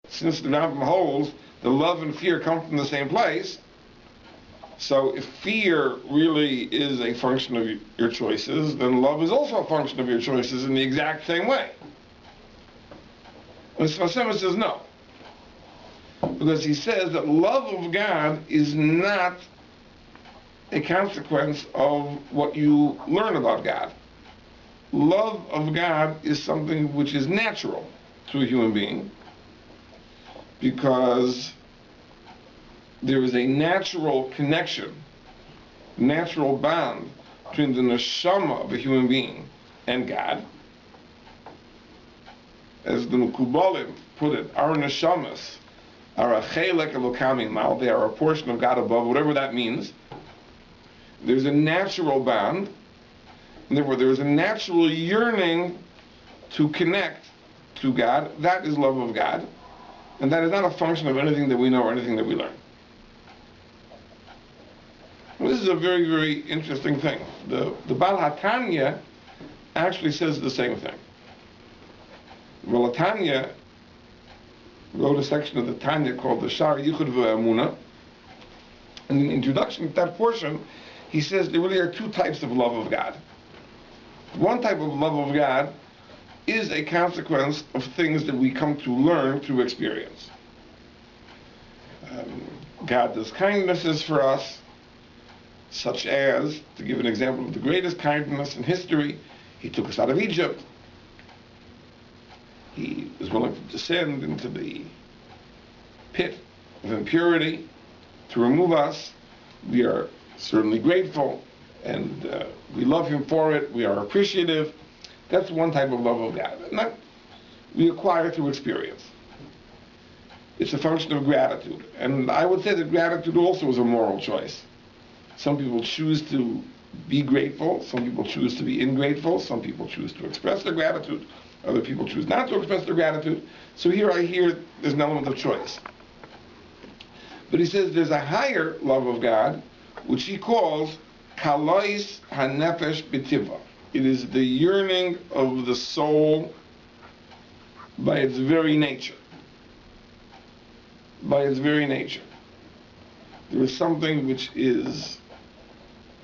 since the Rambam holds the love and fear come from the same place, so if fear really is a function of your choices, then love is also a function of your choices in the exact same way. And Shemos says no. Because he says that love of God is not a consequence of what you learn about God. Love of God is something which is natural to a human being, because there is a natural connection, natural bond between the neshama of a human being and God. As the Mekubalim put it, our neshamas are a chelek elokam mal, they are a portion of God above, whatever that means. There's a natural bond, and therefore there is a natural yearning to connect to God. That is love of God, and that is not a function of anything that we know or anything that we learn. Well, this is a very, very interesting thing. The Baal HaTanya actually says the same thing. Well, Tanya wrote a section of the Tanya called the Shar Yichud V'Emunah. In the introduction to that portion, he says there really are two types of love of God. One type of love of God is a consequence of things that we come to learn through experience. God does kindnesses for us, such as, to give an example of the greatest kindness in history, he took us out of Egypt. He was willing to descend into the pit of impurity to remove us. We are certainly grateful, and we love him for it. We are appreciative. That's one type of love of God. And that we acquire through experience. It's a function of gratitude. And I would say that gratitude also is a moral choice. Some people choose to be grateful. Some people choose to be ingrateful. Some people choose to express their gratitude. Other people choose not to express their gratitude. So here I hear there's an element of choice. But he says there's a higher love of God, which he calls kalois hanefesh b'tiva. It is the yearning of the soul by its very nature. By its very nature. There is something which is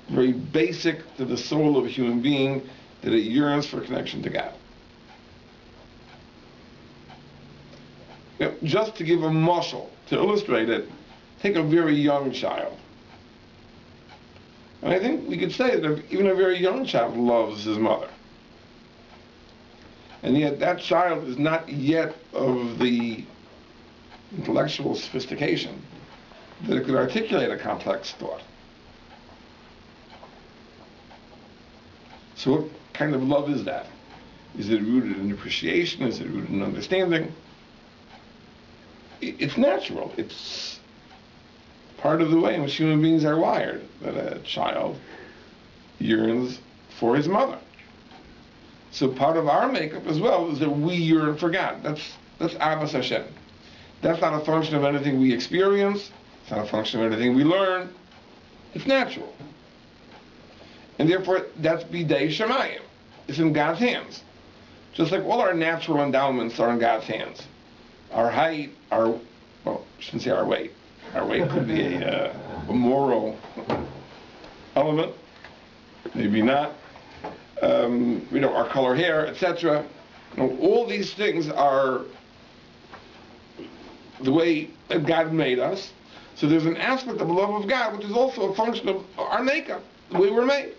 very basic to the soul of a human being, that it yearns for connection to God. Now, just to give a mashal, to illustrate it, take a very young child. And I think we could say that even a very young child loves his mother. And yet that child is not yet of the intellectual sophistication that it could articulate a complex thought. So what kind of love is that? Is it rooted in appreciation? Is it rooted in understanding? It's natural. It's part of the way in which human beings are wired, that a child yearns for his mother. So part of our makeup as well is that we yearn for God. That's Ahavas Hashem. That's not a function of anything we experience. It's not a function of anything we learn. It's natural. And therefore, that's Bidei Shemayim. It's in God's hands. Just like all our natural endowments are in God's hands. Our height, well, I shouldn't say our weight. Our weight could be a moral element. Maybe not. Our color hair, etc. All these things are the way that God made us. So there's an aspect of the love of God which is also a function of our makeup, the way we're made.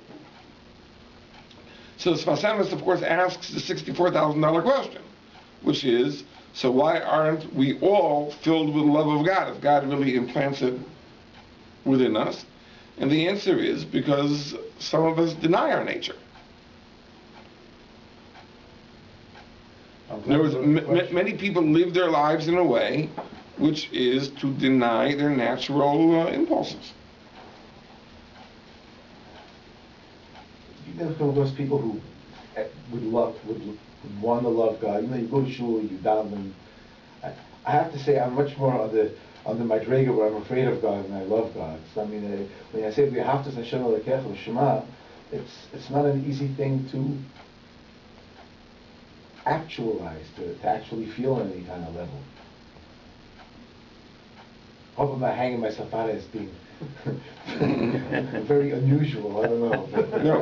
So Shemos, of course, asks the $64,000 question, which is, so why aren't we all filled with the love of God if God really implants it within us? And the answer is because some of us deny our nature. In other words, many people live their lives in a way which is to deny their natural impulses. You know, those people who would want to love God. You know, you go to shul, you daven. I have to say, I'm much more on the madrega where I'm afraid of God and I love God. So I mean, when I say v'ahavta Hashem Elokecha Shema, it's not an easy thing to actualize, to actually feel on any kind of level. hope I'm not hanging myself out as being very unusual. I don't know. But No,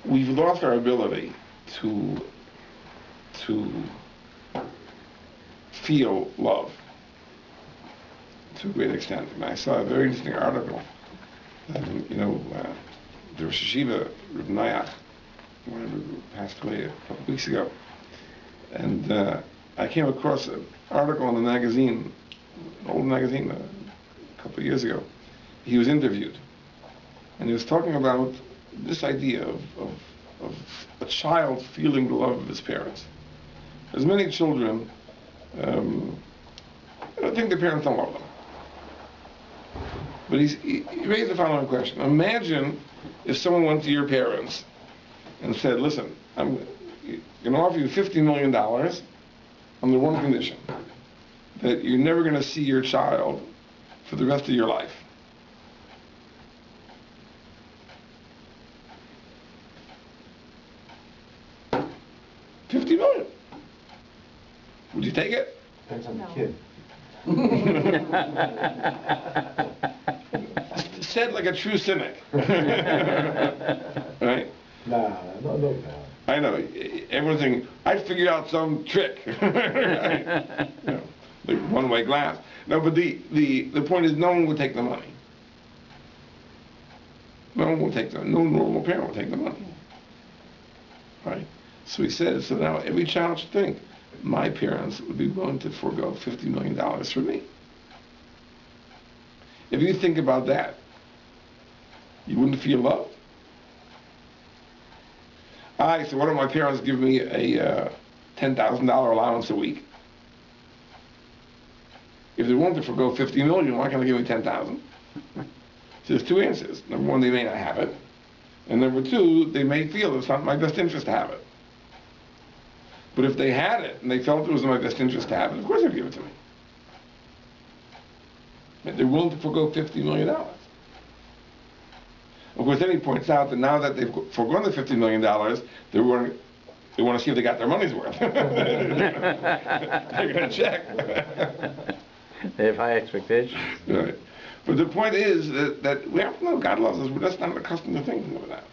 we've lost our ability to feel love to a great extent. And I saw a very interesting article. The Yeshiva, Rabbi, who passed away a couple of weeks ago, and I came across an article in a magazine, an old magazine, a couple of years ago. He was interviewed, and he was talking about this idea of a child feeling the love of his parents. There's many children, I think their parents don't love them. But he raised the following question. Imagine if someone went to your parents and said, listen, I'm going to offer you $50 million under one condition, that you're never going to see your child for the rest of your life. $50 million. Would you take it? Depends on the kid. Said like a true cynic. Right? No. I know. Everyone's thinking, I figured out some trick. Right? Like one-way glass. No, but the point is no one would take the money. No one will take the money. No normal parent will take the money. Right? So he says, so now every child should think, my parents would be willing to forego $50 million for me. If you think about that, you wouldn't feel loved? So why don't my parents give me a $10,000 allowance a week? If they want to forgo $50 million, why can't they give me $10,000? So there's two answers. Number one, they may not have it. And number two, they may feel it's not in my best interest to have it. But if they had it, and they felt it was in my best interest to have it, of course they'd give it to me. And they're willing to forgo $50 million. Of course, then he points out that now that they've forgone the $50 million, they want to see if they got their money's worth. They're going to check. They have high expectations. Right. But the point is that we have to know God loves us. We're just not accustomed to thinking of that.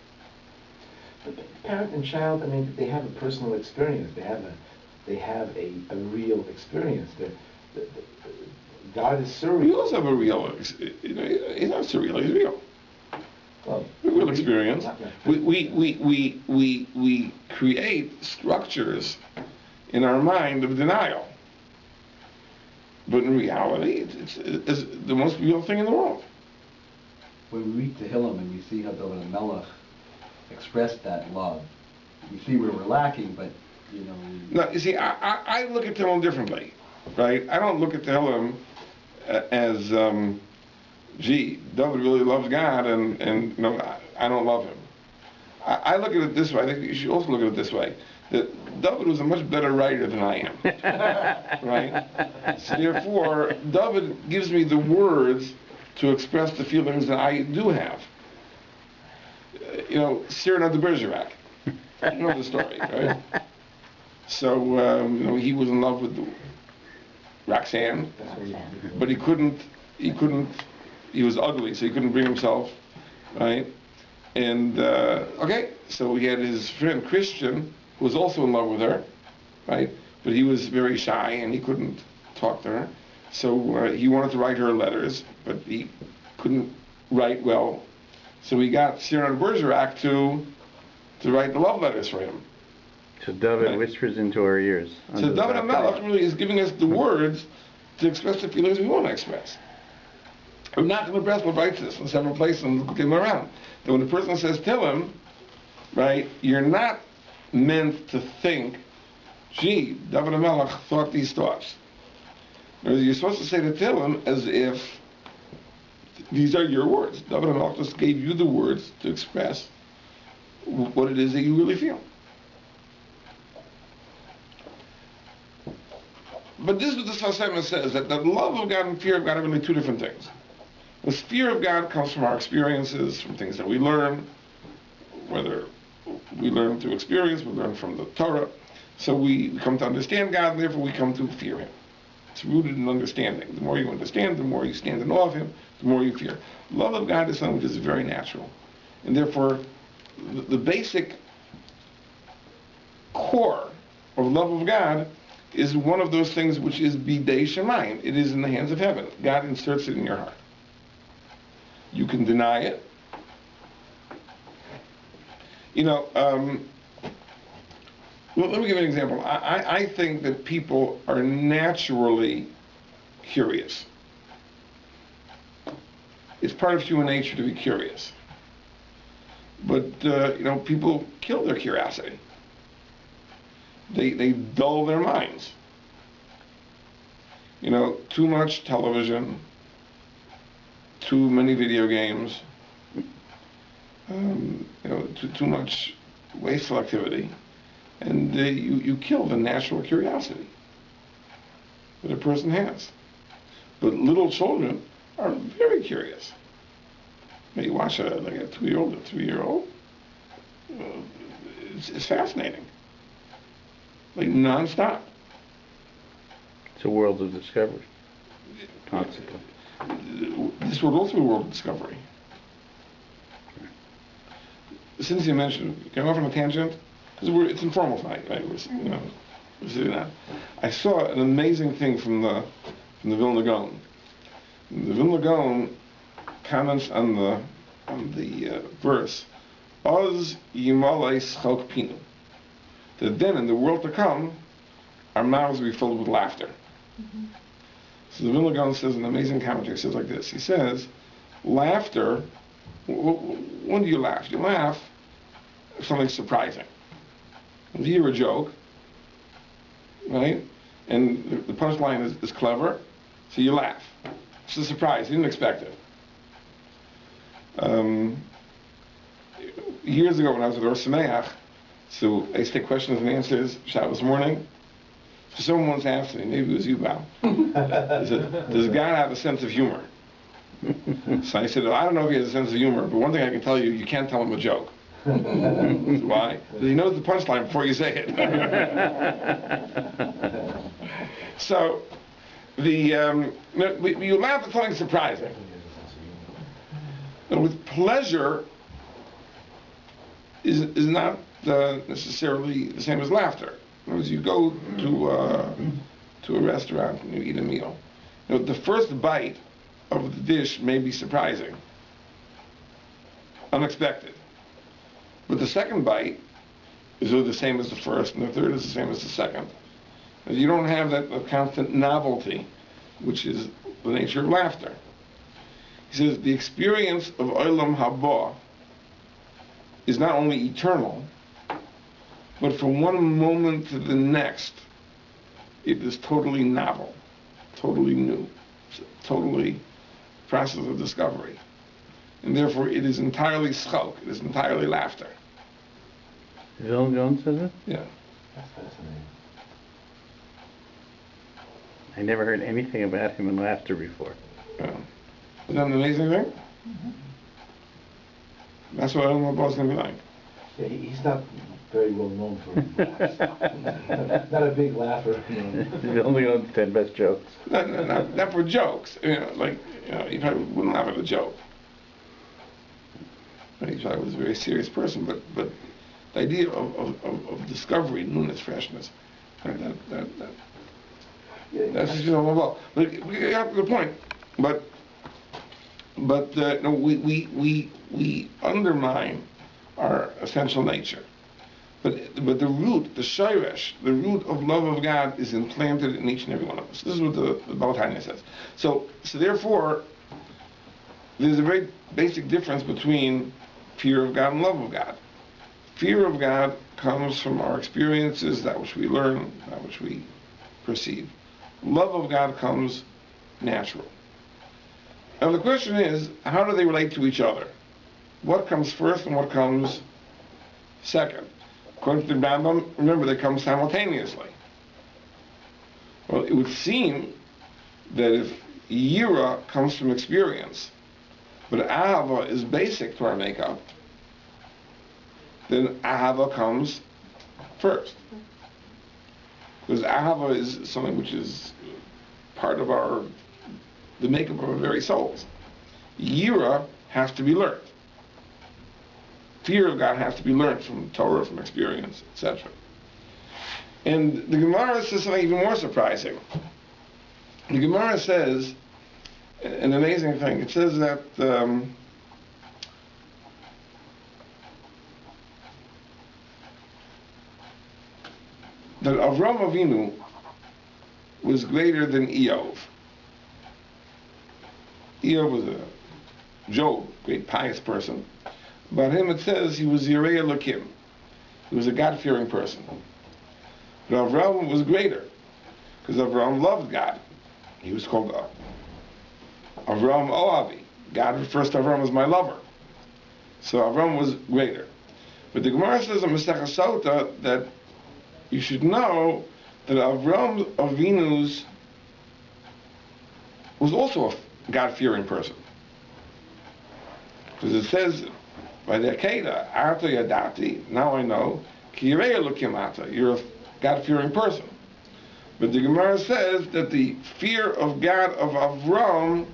But the parent and child, I mean, they have a personal experience. They have a real experience. God is surreal. We also have a real, he's not surreal, he's real. Well, A real experience. We create structures in our mind of denial. But in reality, it's the most real thing in the world. When we read Tehillim and we see how David Melech expressed that love, we see where we're lacking, but, No, you see, I look at Tehillim differently, right? I don't look at Tehillim as, gee, David really loves God and I don't love him. I look at it this way. I think you should also look at it this way. That David was a much better writer than I am, right? So therefore, David gives me the words to express the feelings that I do have. Cyrano de Bergerac. You know the story, right? So, he was in love with Roxanne, but he was ugly, so he couldn't bring himself, right? And, so he had his friend Christian, who was also in love with her, right? But he was very shy and he couldn't talk to her. So he wanted to write her letters, but he couldn't write well. So he got Cyrano de Bergerac to write the love letters for him. So David whispers into our ears. So David Melech really is giving us the words to express the feelings we want to express. I'm not going to Breitowitz in several places and look him around. That when a person says Tehillim, right, you're not meant to think, gee, David Melech thought these thoughts. You're supposed to say the Tehillim as if these are your words. David Melech just gave you the words to express what it is that you really feel. But this is what the Sfas says, that the love of God and fear of God are really two different things. The fear of God comes from our experiences, from things that we learn, whether we learn through experience, we learn from the Torah. So we come to understand God, and therefore we come to fear Him. It's rooted in understanding. The more you understand, the more you stand in awe of Him, the more you fear. Love of God is something which is very natural. And therefore, the basic core of love of God is one of those things which is bidei shemayim. It is in the hands of heaven. God inserts it in your heart. You can deny it. Well, let me give you an example. I think that people are naturally curious. It's part of human nature to be curious. But, people kill their curiosity. They dull their minds. Too much television, too many video games, too much wasteful activity. And you kill the natural curiosity that a person has. But little children are very curious. When you watch a 2-year-old, a 3-year-old, it's fascinating. Non-stop. It's a world of discovery. Constantly. This would also be a world of discovery. Since you mentioned, going off on a tangent, because it's informal tonight, right? We're sitting down. I saw an amazing thing from the Vilna Gaon. The Vilna Gaon comments on the verse, "Oz yimalei schok pinu," that then in the world to come, our mouths will be filled with laughter. Mm-hmm. So the Vilna Gaon says an amazing commentary. He says like this. He says, laughter. When do you laugh? You laugh if something's surprising. If you hear a joke, right, and the punchline is clever, so you laugh. It's a surprise. You didn't expect it. Years ago when I was at Rosh Sameach, so I used to take questions and answers Shabbos morning. So someone once asked me, maybe it was you, Val, does God have a sense of humor? So I said, I don't know if he has a sense of humor, but one thing I can tell you, you can't tell him a joke. Why? Because he knows the punchline before you say it. So, you laugh at something surprising. And with pleasure is not necessarily the same as laughter. In other words, you go to a restaurant and you eat a meal. The first bite of the dish may be surprising, unexpected. But the second bite is really the same as the first, and the third is the same as the second. And you don't have that constant novelty, which is the nature of laughter. He says the experience of Olam Haba is not only eternal, but from one moment to the next, it is totally novel, totally new, totally process of discovery. And therefore it is entirely schok, it is entirely laughter. Vilna Gaon says it? Yeah. That's fascinating. I never heard anything about him in laughter before. Yeah. Isn't that an amazing thing? Mm-hmm. That's what I don't know what Bob's going to be like. Yeah, he's not very well known for not a big laugher. He's only on 10 best jokes. Not for jokes. You probably wouldn't laugh at a joke. He probably was a very serious person, but the idea of discovery, newness, freshness, that's well. But we got a good point. But no, we undermine our essential nature. But the root, the shayresh, the root of love of God is implanted in each and every one of us. This is what the Baal Tanya says. So therefore, there's a very basic difference between fear of God and love of God. Fear of God comes from our experiences, that which we learn, that which we perceive. Love of God comes natural. Now the question is, how do they relate to each other? What comes first and what comes second? According to the Rambam, remember, they come simultaneously. Well, it would seem that if yira comes from experience, but ahava is basic to our makeup, then ahava comes first. Because ahava is something which is part of the makeup of our very souls. Yira has to be learned. Fear of God has to be learned from Torah, from experience, etc. And the Gemara says something even more surprising. The Gemara says an amazing thing. It says that that Avram Avinu was greater than Eov. Eov was a Job, great pious person. About him it says he was Yirei Elokim. He was a God-fearing person. But Avram was greater, because Avram loved God. He was called Avram Oavi. God refers to Avram as my lover. So Avram was greater. But the Gemara says in Masechah Sota that you should know that Avram Avinu's was also a God-fearing person. Because it says by the Akedah, Arta Yadati, now I know, Ki Yirei Elokim Ata, you're a God-fearing person. But the Gemara says that the fear of God of Avram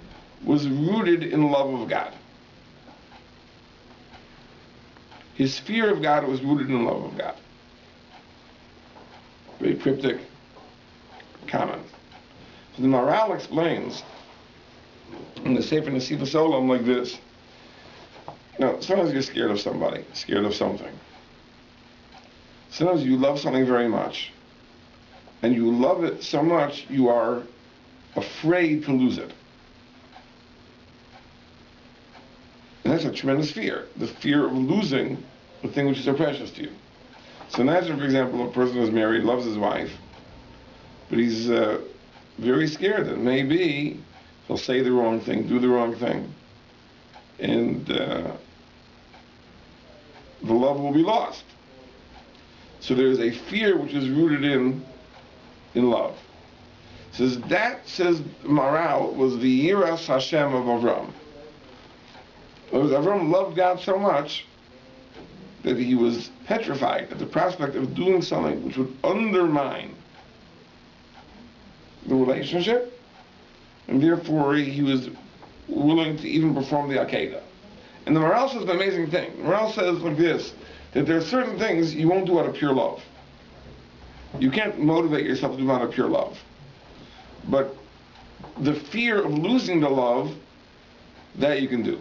was rooted in love of God. His fear of God was rooted in love of God. Very cryptic comment. So the Maharal explains in the Sefer Nesivos Olam like this. Now, sometimes you're scared of somebody, scared of something. Sometimes you love something very much, and you love it so much you are afraid to lose it. And that's a tremendous fear, the fear of losing the thing which is so precious to you. So imagine, for example, a person who's married, loves his wife, but he's very scared that maybe he'll say the wrong thing, do the wrong thing, and the love will be lost. So there's a fear which is rooted in love. Says Maharal was the Yiras Hashem of Avram. Avram loved God so much that he was petrified at the prospect of doing something which would undermine the relationship, and therefore he was willing to even perform the Akedah. And the Maharal says an amazing thing. The Maharal says like this, that there are certain things you won't do out of pure love. You can't motivate yourself to do out of pure love. But the fear of losing the love, that you can do.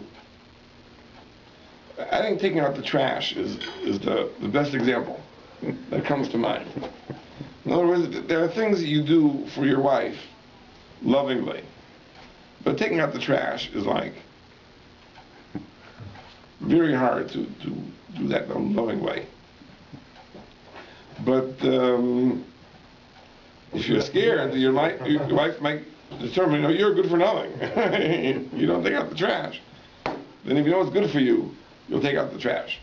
I think taking out the trash is the best example that comes to mind. In other words, there are things that you do for your wife lovingly, but taking out the trash is like very hard to do that in a loving way. But if you're scared that your wife might determine, you're good for nothing. You don't take out the trash. Then if you know what's good for you, you'll take out the trash.